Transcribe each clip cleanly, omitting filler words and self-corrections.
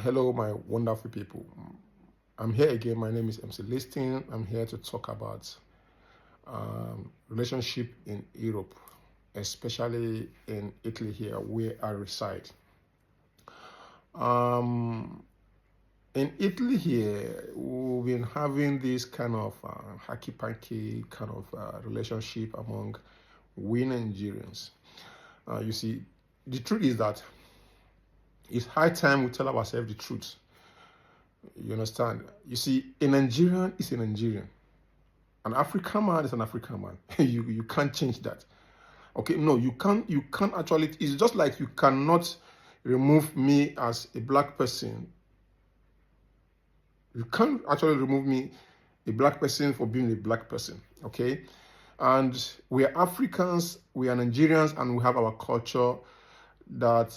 Hello, my wonderful people. I'm here again. My name is MC Listing. I'm here to talk about relationship in Europe, especially in Italy here, where I reside. Um, in Italy here, we've been having this kind of hacky-panky kind of relationship among we Nigerians. You see, the truth is that it's high time we tell ourselves the truth. You understand? You see, a Nigerian is a Nigerian. An African man is an African man. You can't change that. Okay, no, you can't actually. It's just like you cannot remove me as a black person. You can't actually remove me, a black person, for being a black person. Okay, and we are Africans, we are Nigerians, and we have our culture that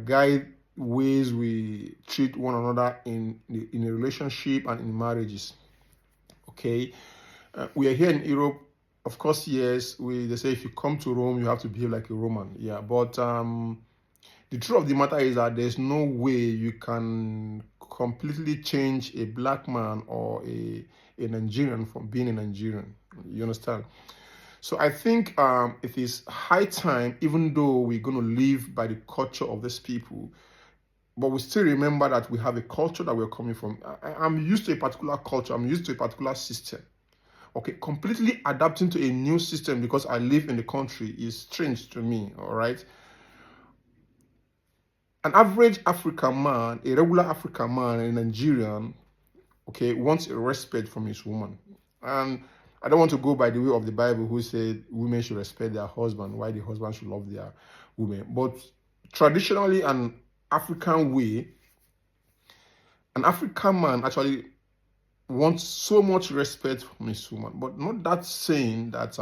guide ways we treat one another in a relationship and in marriages. Okay, we are here in Europe. Of course, yes, they say if you come to Rome, you have to behave like a Roman. Yeah, but the truth of the matter is that there's no way you can completely change a black man or a Nigerian from being a Nigerian. You understand? So I think it is high time, even though we're going to live by the culture of these people, but we still remember that we have a culture that we're coming from. I'm used to a particular culture. I'm used to a particular system. Okay, completely adapting to a new system because I live in the country is strange to me. All right. An average African man, a regular African man, a Nigerian, okay, wants a respect from his woman. And I don't want to go by the way of the Bible, who said women should respect their husband, why the husband should love their women. But traditionally, an African way, an African man actually wants so much respect from his woman, but not that saying that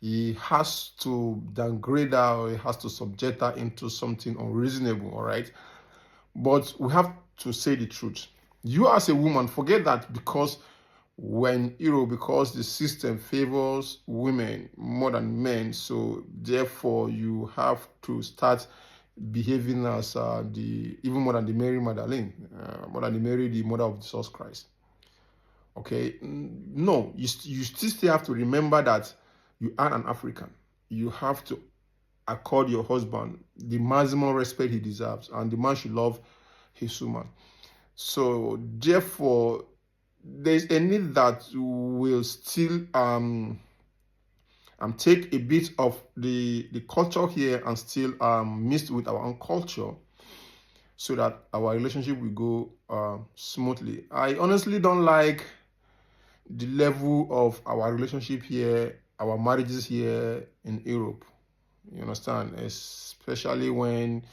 he has to downgrade her or he has to subject her into something unreasonable. All right, but we have to say the truth. You as a woman, forget that because because the system favors women more than men, so therefore you have to start behaving as the even more than the Mary Magdalene, more than the Mary, the mother of Jesus Christ. Okay, no, you still have to remember that you are an African. You have to accord your husband the maximum respect he deserves, and the man should love his woman. So therefore, there's a need that will still take a bit of the culture here and still mix with our own culture so that our relationship will go smoothly. I honestly don't like the level of our relationship here, our marriages here in Europe. You understand? Especially when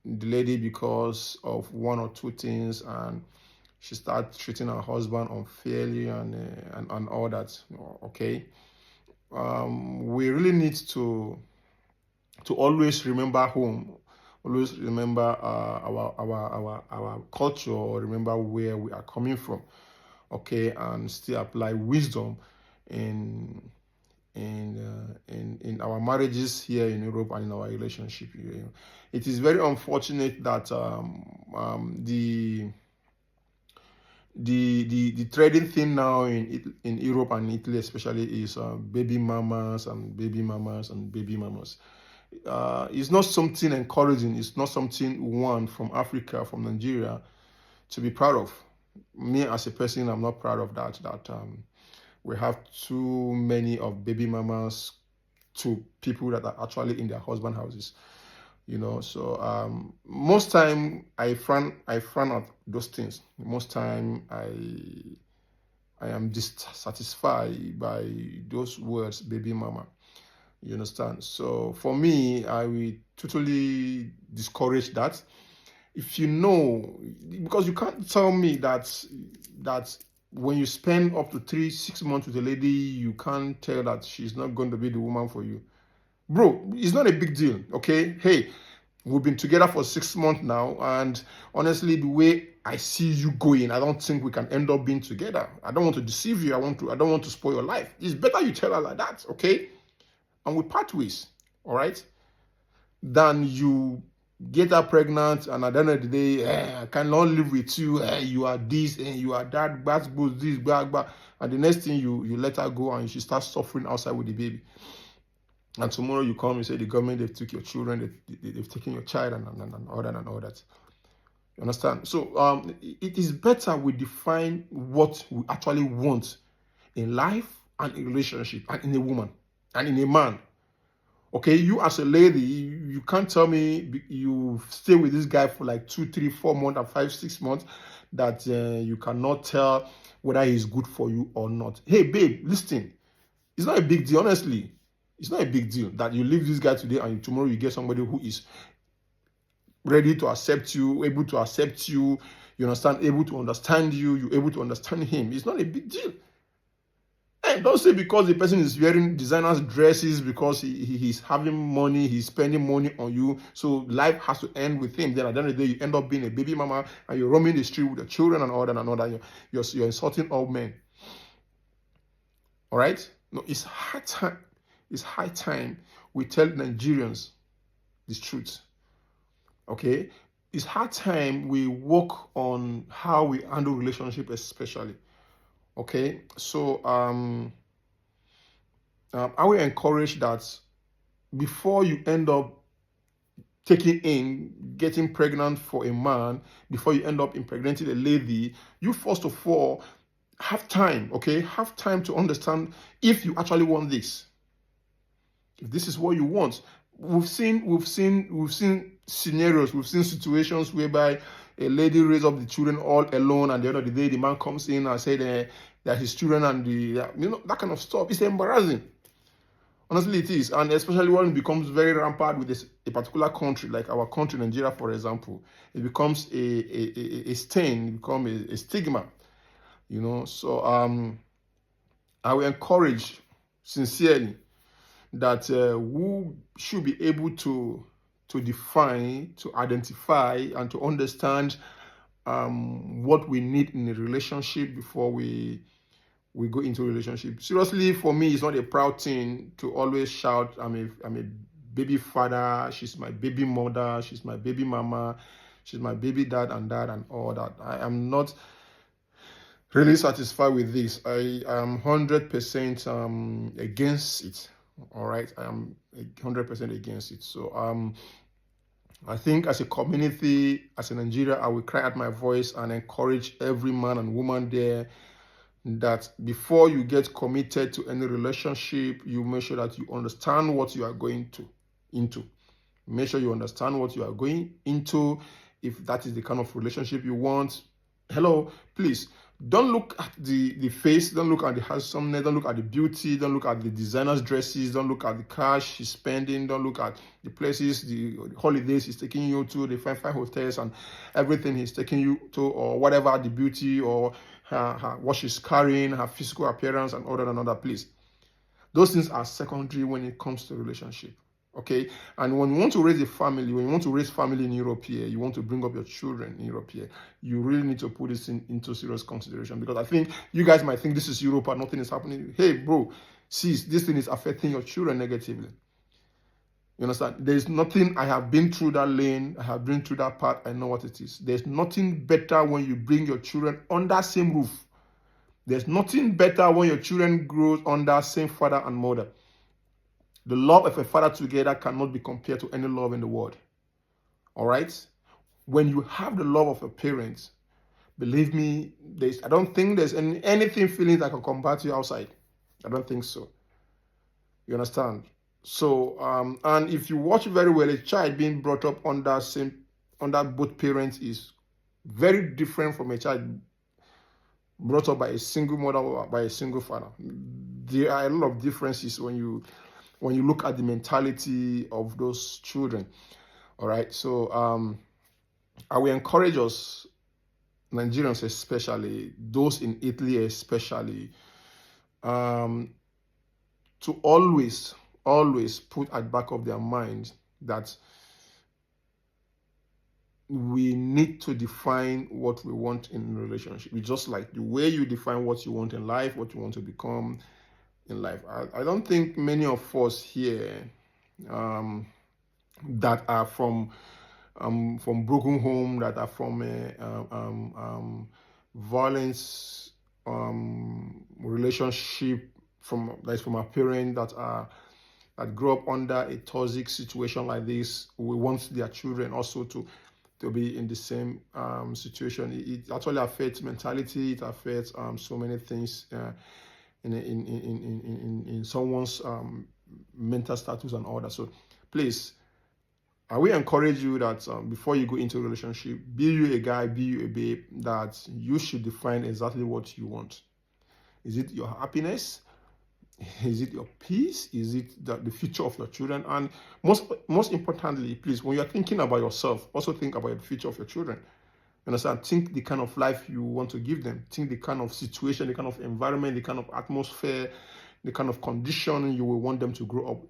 the lady, because of one or two things, and she starts treating her husband unfairly and all that. Okay, we really need to always remember home, always remember our culture, remember where we are coming from. Okay, and still apply wisdom in in our marriages here in Europe and in our relationship here. It is very unfortunate that the trading thing now in Europe and Italy especially is baby mamas and baby mamas and baby mamas. It's not something encouraging. It's not something one from Africa, from Nigeria, to be proud of. Me as a person, I'm not proud of that. We have too many of baby mamas to people that are actually in their husband houses. So most time I frown at those things. Most time I am dissatisfied by those words, baby mama. You understand? So for me, I will totally discourage that. If you know, because you can't tell me that when you spend up to 3 6 months with a lady, you can't tell that she's not going to be the woman for you. Bro, it's not a big deal. Okay, hey, we've been together for 6 months now, and honestly, the way I see you going, I don't think we can end up being together. I don't want to deceive you. I don't want to spoil your life. It's better you tell her like that, okay? And we part ways, all right? Than you get her pregnant, and at the end of the day, I cannot live with you, you are this and you are that, this, blah. And the next thing you let her go and she starts suffering outside with the baby. And tomorrow you come and say the government, they've took your children, they've taken your child and all that and all that. You understand? So it is better we define what we actually want in life and in relationship and in a woman and in a man. Okay, you as a lady, you can't tell me you stay with this guy for like 2, 3, 4 months and 5, 6 months that you cannot tell whether he's good for you or not. Hey, babe, listen, it's not a big deal, honestly. It's not a big deal that you leave this guy today and tomorrow you get somebody who is ready to accept you, able to accept you, you understand, able to understand you, you're able to understand him. It's not a big deal. And don't say because the person is wearing designers dresses, because he's having money, he's spending money on you, so life has to end with him. Then at the end of the day, you end up being a baby mama and you're roaming the street with your children and all that and all that. You're insulting all men. All right? No, it's high time. It's high time we tell Nigerians this truth. Okay? It's high time we work on how we handle relationship, especially. Okay? So I will encourage that before you end up getting pregnant for a man, before you end up impregnating a lady, you first of all have time, okay? Have time to understand if you actually want this. If this is what you want. We've seen scenarios, we've seen situations whereby a lady raised up the children all alone, and at the end of the day, the man comes in and said that his children and that kind of stuff. It's embarrassing. Honestly, it is. And especially when it becomes very rampant with a particular country, like our country, Nigeria, for example, it becomes a stain, it becomes a stigma, So I will encourage sincerely that we should be able to define, to identify, and to understand what we need in a relationship before we go into a relationship. Seriously, for me, it's not a proud thing to always shout, I'm a baby father, she's my baby mother, she's my baby mama, she's my baby dad and all that. I am not really satisfied with this. I am 100% against it. All right, I am 100% against it. So I think as a community, as a Nigeria, I will cry out my voice and encourage every man and woman there that before you get committed to any relationship, you make sure that you understand what you are going into. Make sure you understand what you are going into. If that is the kind of relationship you want, hello, please don't look at the face, don't look at the handsomeness, don't look at the beauty, don't look at the designer's dresses, don't look at the cash she's spending, don't look at the places, the holidays he's taking you to, the fine hotels and everything he's taking you to, or whatever, the beauty or her what she's carrying, her physical appearance and all that and other. Please, those things are secondary when it comes to relationship. Okay, and when you want to raise a family, when you want to raise family in Europe here, you want to bring up your children in Europe here, you really need to put this into serious consideration, because I think you guys might think this is Europe and nothing is happening. Hey, bro, sis, this thing is affecting your children negatively. You understand? There's nothing, I have been through that lane, I have been through that part, I know what it is. There's nothing better when you bring your children under same roof. There's nothing better when your children grow under same father and mother. The love of a father together cannot be compared to any love in the world. All right? When you have the love of a parent, believe me, I don't think there's anything feelings that can combat you outside. I don't think so. You understand? So, and if you watch very well, a child being brought up under both parents is very different from a child brought up by a single mother or by a single father. There are a lot of differences when you look at the mentality of those children. All right, so I will encourage us, Nigerians especially, those in Italy especially, to always put at the back of their mind that we need to define what we want in a relationship. It's just like the way you define what you want in life, what you want to become in life. I don't think many of us here that are from from broken home, that are from violence relationship, from a parent that grew up under a toxic situation like this. We want their children also to be in the same situation. It actually affects mentality. It affects so many things in someone's mental status and all that. So please, I will encourage you that before you go into a relationship, be you a guy, be you a babe, that you should define exactly what you want. Is it your happiness? Is it your peace? Is it the future of your children? And most importantly, please, when you're thinking about yourself, also think about the future of your children. You understand? Think the kind of life you want to give them. Think the kind of situation, the kind of environment, the kind of atmosphere, the kind of condition you will want them to grow up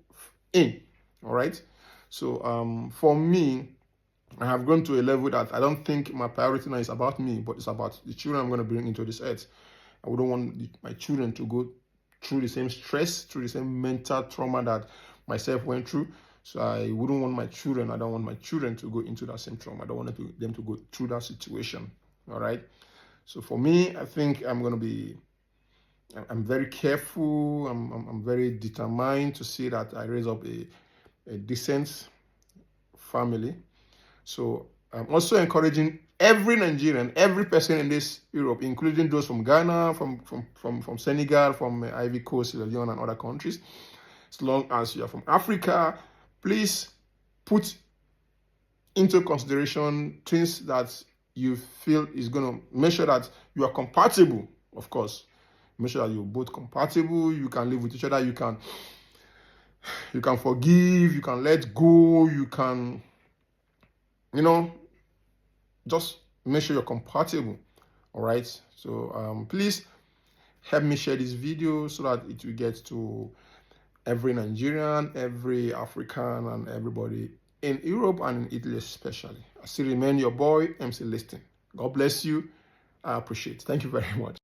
in. All right? So for me, I have grown to a level that I don't think my priority now is about me, but it's about the children I'm going to bring into this earth. I wouldn't want my children to go through the same stress, through the same mental trauma that myself went through. So I wouldn't want my children, I don't want my children to go into that same trauma. I don't want them to go through that situation. All right? So for me, I think I'm very careful. I'm very determined to see that I raise up a decent family. So I'm also encouraging every Nigerian, every person in this Europe, including those from Ghana, from Senegal, from Ivory Coast, Sierra Leone, and other countries. As long as you are from Africa, please put into consideration things that you feel is going to make sure that you are compatible. Of course, make sure that you're both compatible. You can live with each other. You can forgive. You can let go. You can, just make sure you're compatible. All right. So please help me share this video so that it will get to every Nigerian, every African, and everybody in Europe and in Italy especially. I still remain your boy, MC Liston. God bless you. I appreciate it. Thank you very much.